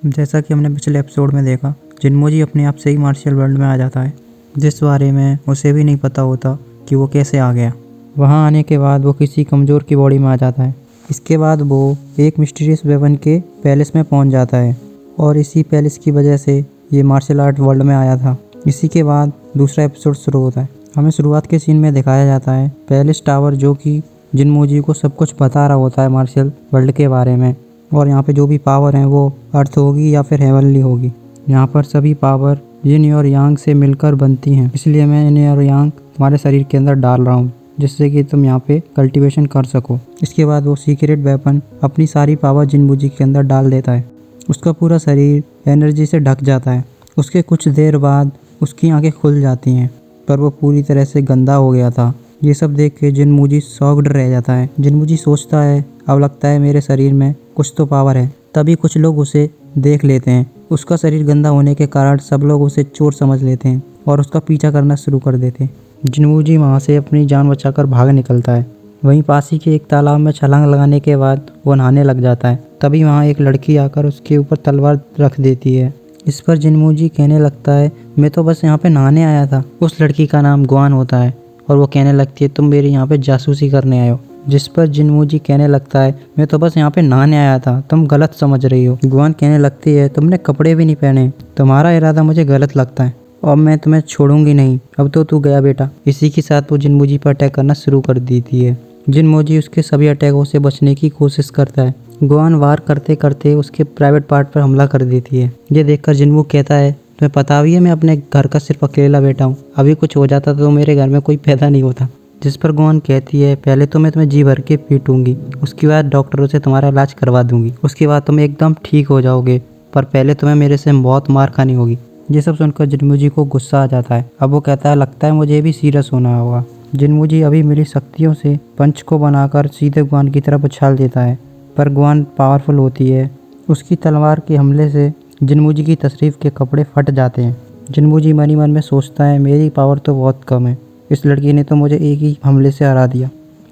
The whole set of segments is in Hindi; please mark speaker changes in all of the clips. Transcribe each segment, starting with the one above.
Speaker 1: जैसा कि हमने पिछले एपिसोड में देखा, जिनमोजी अपने आप से ही मार्शल वर्ल्ड में आ जाता है, जिस बारे में उसे भी नहीं पता होता कि वो कैसे आ गया। वहाँ आने के बाद वो किसी कमज़ोर की बॉडी में आ जाता है। इसके बाद वो एक मिस्टीरियस वेपन के पैलेस में पहुँच जाता है और इसी पैलेस की वजह से ये मार्शल आर्ट वर्ल्ड में आया था। इसी के बाद दूसरा एपिसोड शुरू होता है। हमें शुरुआत के सीन में दिखाया जाता है पैलेस टावर, जो कि जिनमोजी को सब कुछ बता रहा होता है मार्शल वर्ल्ड के बारे में, और यहाँ पे जो भी पावर है वो अर्थ होगी या फिर हेवनली होगी। यहाँ पर सभी पावर यिन और यांग से मिलकर बनती हैं, इसलिए मैं यिन और यांग तुम्हारे शरीर के अंदर डाल रहा हूँ जिससे कि तुम यहाँ पे कल्टीवेशन कर सको। इसके बाद वो सीक्रेट वेपन अपनी सारी पावर जिनमोजी के अंदर डाल देता है। उसका पूरा शरीर एनर्जी से ढक जाता है। उसके कुछ देर बाद उसकी आंखें खुल जाती हैं, पर वो पूरी तरह से गंदा हो गया था। ये सब देख के जिनमोजी शॉक्ड रह जाता है। जिनमोजी सोचता है अब लगता है मेरे शरीर में कुछ तो पावर है। तभी कुछ लोग उसे देख लेते हैं। उसका शरीर गंदा होने के कारण सब लोग उसे चोर समझ लेते हैं और उसका पीछा करना शुरू कर देते हैं। जिनमोजी वहाँ से अपनी जान बचाकर भाग निकलता है। वहीं पास ही के एक तालाब में छलांग लगाने के बाद वो नहाने लग जाता है। तभी वहाँ एक लड़की आकर उसके ऊपर तलवार रख देती है। इस पर जिनमोजी कहने लगता है मैं तो बस यहाँ पे नहाने आया था। उस लड़की का नाम ग्वान होता है और वो कहने लगती है तुम मेरे यहाँ पे जासूसी करने आए हो। जिस पर जिनमोजी कहने लगता है मैं तो बस यहाँ पे नहाने आया था, तुम गलत समझ रही हो। ग्वान कहने लगती है तुमने कपड़े भी नहीं पहने, तुम्हारा इरादा मुझे गलत लगता है और मैं तुम्हें छोड़ूंगी नहीं, अब तो तू गया बेटा। इसी के साथ वो जिनमोजी पर अटैक करना शुरू कर देती है। जिनमोजी उसके सभी अटैकों से बचने की कोशिश करता है। ग्वान वार करते करते उसके प्राइवेट पार्ट पर हमला कर देती है। ये देखकर जिनमू कहता है तुम्हें पता भी है मैं अपने घर का सिर्फ अकेला बेटा हूँ, अभी कुछ हो जाता तो मेरे घर में कोई पैदा नहीं होता। जिस पर ग्वान कहती है पहले तो मैं तुम्हें जी भर के पीटूंगी, उसके बाद डॉक्टरों से तुम्हारा इलाज करवा दूंगी, उसके बाद तुम एकदम ठीक हो जाओगे, पर पहले तुम्हें मेरे से बहुत मार खानी होगी। ये सब सुनकर जिनमोजी को गुस्सा आ जाता है। अब वो कहता है लगता है मुझे भी सीरियस होना होगा। जिनमोजी अभी मिली शक्तियों से पंच को बनाकर सीधे ग्वान की तरफ उछाल देता है, पर ग्वान पावरफुल होती है। उसकी तलवार के हमले से जिनमोजी की तशरीफ के कपड़े फट जाते हैं। जिनमोजी मन ही मन में सोचता है मेरी पावर तो बहुत कम है, इस लड़की ने तो मुझे एक ही हमले से हरा दिया।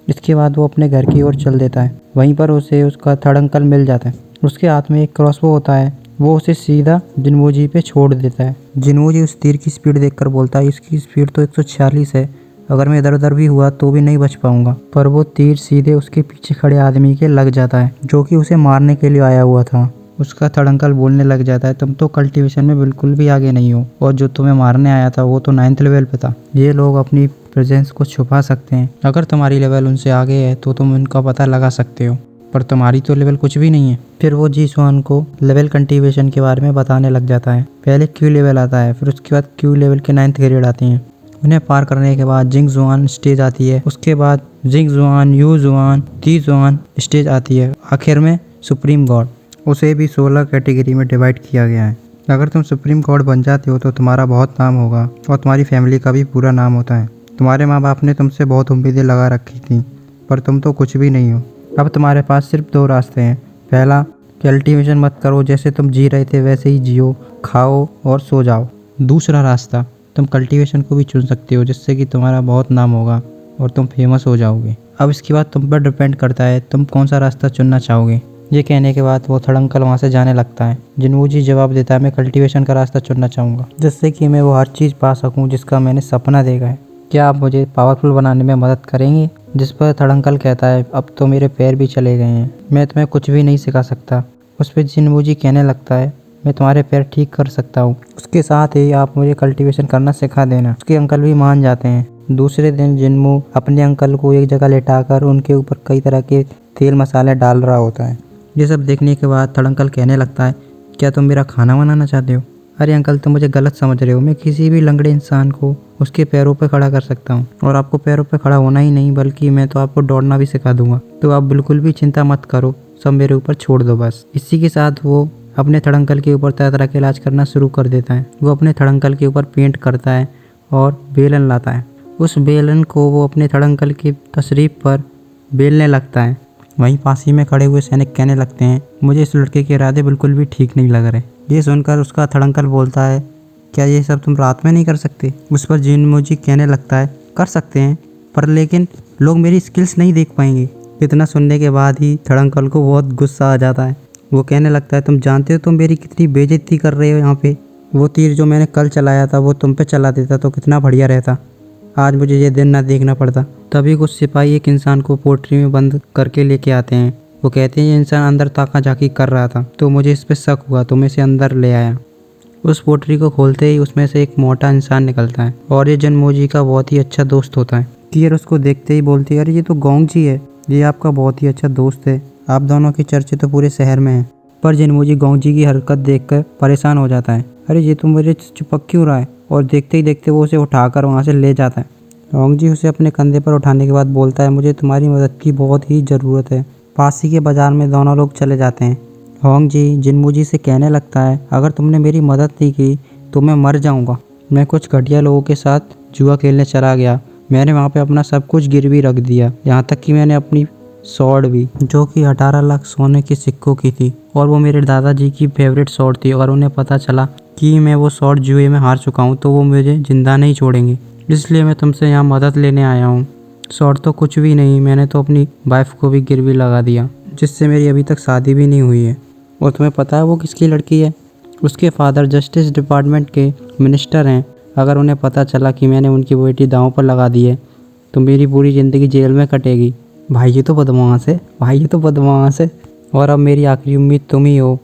Speaker 1: इसके बाद वो अपने घर की ओर चल देता है। वहीं पर उसे उसका थर्ड अंकल मिल जाता है। उसके हाथ में एक क्रॉसबो होता है। वो उसे सीधा जिनमोजी पे छोड़ देता है। जिनमोजी उस तीर की स्पीड देखकर बोलता है इसकी स्पीड तो 146 है, अगर मैं इधर उधर भी हुआ तो भी नहीं बच पाऊंगा। पर वो तीर सीधे उसके पीछे खड़े आदमी के लग जाता है, जो कि उसे मारने के लिए आया हुआ था। उसका थर्ड अंकल बोलने लग जाता है तुम तो कल्टीवेशन में बिल्कुल भी आगे नहीं हो, और जो तुम्हें मारने आया था वो तो 9th लेवल पे था। ये लोग अपनी प्रेजेंस को छुपा सकते हैं, अगर तुम्हारी लेवल उनसे आगे है तो तुम उनका पता लगा सकते हो, पर तुम्हारी तो लेवल कुछ भी नहीं है। फिर वो जी स्वान को लेवल कल्टीवेशन के बारे में बताने लग जाता है। पहले क्यू लेवल आता है, फिर उसके बाद क्यू लेवल के 9th ग्रेड आती हैं। उन्हें पार करने के बाद जिंग जुआन स्टेज आती है। उसके बाद जिंग जुआन, यू जुआन, ती जुआन स्टेज आती है। आखिर में सुप्रीम गॉड, उसे भी 16 कैटेगरी में डिवाइड किया गया है। अगर तुम सुप्रीम गॉड बन जाते हो तो तुम्हारा बहुत नाम होगा और तुम्हारी फैमिली का भी पूरा नाम होता है। तुम्हारे माँ बाप ने तुमसे बहुत उम्मीदें लगा रखी थी, पर तुम तो कुछ भी नहीं हो। अब तुम्हारे पास सिर्फ 2 रास्ते हैं। पहला, कल्टीवेशन मत करो, जैसे तुम जी रहे थे वैसे ही जियो, खाओ और सो जाओ। दूसरा रास्ता, तुम कल्टीवेशन को भी चुन सकते हो, जिससे कि तुम्हारा बहुत नाम होगा और तुम फेमस हो जाओगे। अब इसके बाद तुम पर डिपेंड करता है तुम कौन सा रास्ता चुनना चाहोगे। ये कहने के बाद वो थर्ड अंकल वहाँ से जाने लगता है। जिनमोजी जवाब देता है मैं कल्टीवेशन का रास्ता चुनना चाहूँगा, जिससे कि मैं वो हर चीज़ पा सकूँ जिसका मैंने सपना देखा है। क्या आप मुझे पावरफुल बनाने में मदद करेंगे? जिस पर थर्ड अंकल कहता है अब तो मेरे पैर भी चले गए हैं, मैं तुम्हें कुछ भी नहीं सिखा सकता। उस पर जिनमोजी कहने लगता है मैं तुम्हारे पैर ठीक कर सकता हूँ, उसके साथ ही आप मुझे कल्टीवेशन करना सिखा देना। उसके अंकल भी मान जाते हैं। दूसरे दिन जिनमू अपने अंकल को एक जगह लेटाकर उनके ऊपर कई तरह के तेल मसाले डाल रहा होता है। ये सब देखने के बाद थर्ड अंकल कहने लगता है क्या तुम मेरा खाना बनाना चाहते हो? अरे अंकल तुम मुझे गलत समझ रहे हो, मैं किसी भी लंगड़े इंसान को उसके पैरों पर खड़ा कर सकता हूँ, और आपको पैरों पर खड़ा होना ही नहीं बल्कि मैं तो आपको दौड़ना भी सिखा दूंगा। तो आप बिल्कुल भी चिंता मत करो, सब मेरे ऊपर छोड़ दो बस। इसी के साथ वो अपने थर्ड अंकल के ऊपर तरह तरह के इलाज करना शुरू कर देता है। वो अपने थर्ड अंकल के ऊपर पेंट करता है और बेलन लाता है। उस बेलन को वो अपने थर्ड अंकल की तशरीफ पर बेलने लगता है। वहीं पास ही में खड़े हुए सैनिक कहने लगते हैं मुझे इस लड़के के इरादे बिल्कुल भी ठीक नहीं लग रहे। ये सुनकर उसका थर्ड अंकल बोलता है क्या ये सब तुम रात में नहीं कर सकते? उस पर जिनमोजी कहने लगता है कर सकते हैं, पर लेकिन लोग मेरी स्किल्स नहीं देख पाएंगे। इतना सुनने के बाद ही थर्ड अंकल को बहुत गुस्सा आ जाता है वो कहने लगता है तुम जानते हो तुम मेरी कितनी बेइज्जती कर रहे हो यहाँ पे। वो तीर जो मैंने कल चलाया था वो तुम पे चला देता तो कितना बढ़िया रहता, आज मुझे ये दिन ना देखना पड़ता। तभी कुछ सिपाही एक इंसान को पोटरी में बंद करके लेके आते हैं। वो कहते हैं ये इंसान अंदर ताका झाकी कर रहा था तो मुझे इस पे शक हुआ तो मैं इसे अंदर ले आया। उस पोटरी को खोलते ही उसमें से एक मोटा इंसान निकलता है और ये जिनमोजी का बहुत ही अच्छा दोस्त होता है। तीर उसको देखते ही बोलती है अरे ये तो गोंगजी है, ये आपका बहुत ही अच्छा दोस्त है, आप दोनों की चर्चा तो पूरे शहर में है। पर जिनमोजी गोंगजी की हरकत देखकर परेशान हो जाता है, अरे ये तो मुझे चिपक क्यों रहा है, और देखते ही देखते वो उसे उठाकर वहाँ से ले जाता है। गोंगजी उसे अपने कंधे पर उठाने के बाद बोलता है मुझे तुम्हारी मदद की बहुत ही ज़रूरत है। पास ही के बाजार में दोनों लोग चले जाते हैं। होंगजी जिनमोजी से कहने लगता है अगर तुमने मेरी मदद नहीं की तो मैं मर जाऊंगा। मैं कुछ घटिया लोगों के साथ जुआ खेलने चला गया, मैंने वहाँ पे अपना सब कुछ गिरवी रख दिया, यहाँ तक कि मैंने अपनी स्वॉर्ड भी, जो कि 18 लाख सोने के सिक्कों की थी और वो मेरे दादाजी की फेवरेट स्वॉर्ड थी। अगर उन्हें पता चला कि मैं वो स्वॉर्ड जुए में हार चुका हूँ तो वो मुझे जिंदा नहीं छोड़ेंगे, इसलिए मैं तुमसे यहाँ मदद लेने आया हूँ। स्वॉर्ड तो कुछ भी नहीं, मैंने तो अपनी वाइफ को भी गिरवी लगा दिया जिससे मेरी अभी तक शादी भी नहीं हुई है। और तुम्हें पता है वो किसकी लड़की है? उसके फादर जस्टिस डिपार्टमेंट के मिनिस्टर हैं। अगर उन्हें पता चला कि मैंने उनकी बेटी दांव पर लगा दी है तो मेरी पूरी ज़िंदगी जेल में कटेगी। भाई ये तो बदमाश है, भाई ये तो बदमाश है। और अब मेरी आखिरी उम्मीद तुम ही हो,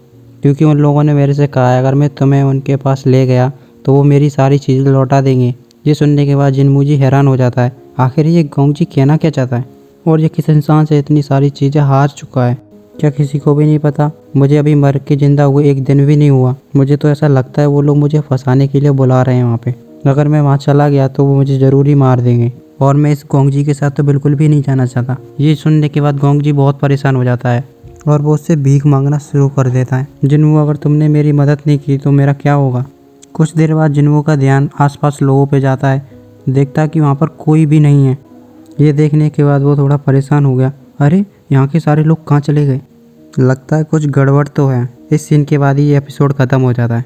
Speaker 1: क्योंकि उन लोगों ने मेरे से कहा है अगर मैं तुम्हें उनके पास ले गया तो वो मेरी सारी चीज़ें लौटा देंगे। ये सुनने के बाद जिनमोजी हैरान हो जाता है, आखिर ये गोंगजी कहना क्या चाहता है और ये किस इंसान से इतनी सारी चीज़ें हार चुका है? क्या किसी को भी नहीं पता? मुझे अभी मर के ज़िंदा हुए एक दिन भी नहीं हुआ। मुझे तो ऐसा लगता है वो लोग मुझे फंसाने के लिए बुला रहे हैं वहाँ पे। अगर मैं वहाँ चला गया तो वो मुझे ज़रूर ही मार देंगे और मैं इस गोंगजी के साथ तो बिल्कुल भी नहीं जाना चाहता। ये सुनने के बाद गोंगजी बहुत परेशान हो जाता है और वो उससे भीख मांगना शुरू कर देता है। जिनवो अगर तुमने मेरी मदद नहीं की तो मेरा क्या होगा? कुछ देर बाद जिनवो का ध्यान आसपास लोगों पे जाता है, देखता है कि वहाँ पर कोई भी नहीं है। ये देखने के बाद वो थोड़ा परेशान हो गया, अरे यहाँ के सारे लोग कहाँ चले गए? लगता है कुछ गड़बड़ तो है। इस सीन के बाद ही ये एपिसोड ख़त्म हो जाता है।